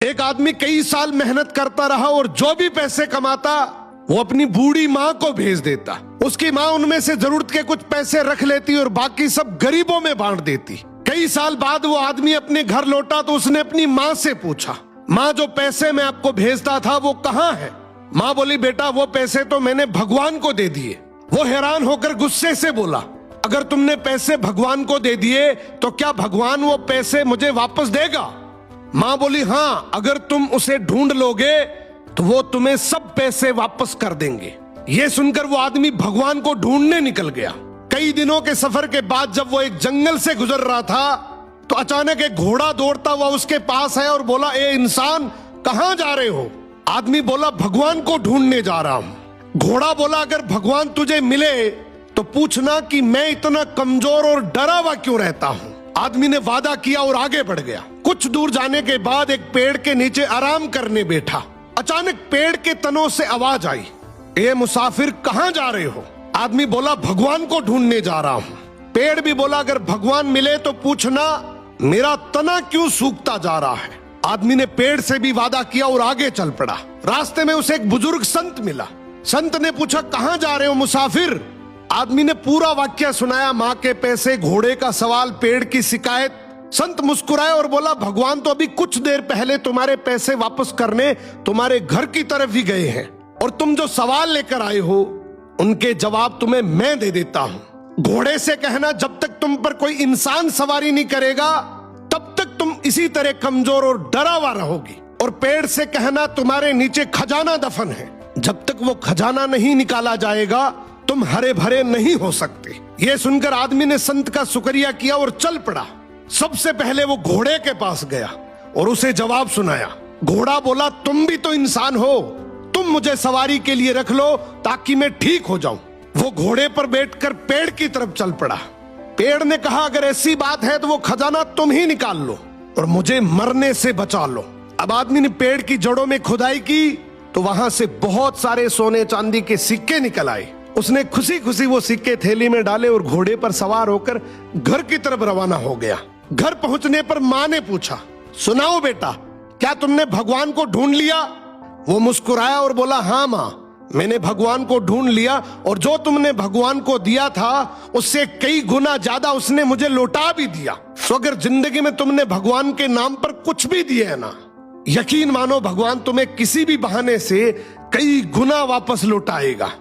एक आदमी कई साल मेहनत करता रहा और जो भी पैसे कमाता वो अपनी बूढ़ी माँ को भेज देता। उसकी माँ उनमें से जरूरत के कुछ पैसे रख लेती और बाकी सब गरीबों में बांट देती। कई साल बाद वो आदमी अपने घर लौटा तो उसने अपनी माँ से पूछा, माँ जो पैसे मैं आपको भेजता था वो कहाँ है? माँ बोली, बेटा वो पैसे तो मैंने भगवान को दे दिए। वो हैरान होकर गुस्से से बोला, अगर तुमने पैसे भगवान को दे दिए तो क्या भगवान वो पैसे मुझे वापस देगा? माँ बोली, हाँ, अगर तुम उसे ढूंढ लोगे तो वो तुम्हें सब पैसे वापस कर देंगे। ये सुनकर वो आदमी भगवान को ढूंढने निकल गया। कई दिनों के सफर के बाद जब वो एक जंगल से गुजर रहा था तो अचानक एक घोड़ा दौड़ता हुआ उसके पास है और बोला, ए इंसान, कहां जा रहे हो? आदमी बोला, भगवान को ढूंढने जा रहा हूं। घोड़ा बोला, अगर भगवान तुझे मिले तो पूछना कि मैं इतना कमजोर और डरा हुआ क्यों रहता हूं। आदमी ने वादा किया और आगे बढ़ गया। कुछ दूर जाने के बाद एक पेड़ के नीचे आराम करने बैठा। अचानक पेड़ के तनों से आवाज आई, ए मुसाफिर, कहां जा रहे हो? आदमी बोला, भगवान को ढूंढने जा रहा हूं। पेड़ भी बोला, अगर भगवान मिले तो पूछना मेरा तना क्यों सूखता जा रहा है। आदमी ने पेड़ से भी वादा किया और आगे चल पड़ा। रास्ते में उसे एक बुजुर्ग संत मिला। संत ने पूछा, कहां जा रहे हो मुसाफिर? आदमी ने पूरा वाक्य सुनाया, माँ के पैसे, घोड़े का सवाल, पेड़ की शिकायत। संत मुस्कुराए और बोला, भगवान तो अभी कुछ देर पहले तुम्हारे पैसे वापस करने तुम्हारे घर की तरफ ही गए हैं और तुम जो सवाल लेकर आए हो उनके जवाब तुम्हें मैं दे देता हूं। घोड़े से कहना, जब तक तुम पर कोई इंसान सवारी नहीं करेगा तब तक तुम इसी तरह कमजोर और डरा हुआ रहोगी। और पेड़ से कहना, तुम्हारे नीचे खजाना दफन है, जब तक वो खजाना नहीं निकाला जाएगा तुम हरे भरे नहीं हो सकते। ये सुनकर आदमी ने संत का शुक्रिया किया और चल पड़ा। सबसे पहले वो घोड़े के पास गया और उसे जवाब सुनाया। घोड़ा बोला, तुम भी तो इंसान हो, तुम मुझे सवारी के लिए रख लो ताकि मैं ठीक हो जाऊं। वो घोड़े पर बैठकर पेड़ की तरफ चल पड़ा। पेड़ ने कहा, अगर ऐसी बात है तो वो खजाना तुम ही निकाल लो और मुझे मरने से बचा लो। अब आदमी ने पेड़ की जड़ों में खुदाई की तो वहां से बहुत सारे सोने चांदी के सिक्के निकल आए। उसने खुशी खुशी वो सिक्के थैली में डाले और घोड़े पर सवार होकर घर की तरफ रवाना हो गया। घर पहुंचने पर माँ ने पूछा, सुनाओ बेटा, क्या तुमने भगवान को ढूंढ लिया? वो मुस्कुराया और बोला, हाँ माँ, मैंने भगवान को ढूंढ लिया और जो तुमने भगवान को दिया था उससे कई गुना ज्यादा उसने मुझे लौटा भी दिया। तो अगर जिंदगी में तुमने भगवान के नाम पर कुछ भी दिया है ना, यकीन मानो भगवान तुम्हें किसी भी बहाने से कई गुना वापस लौटाएगा।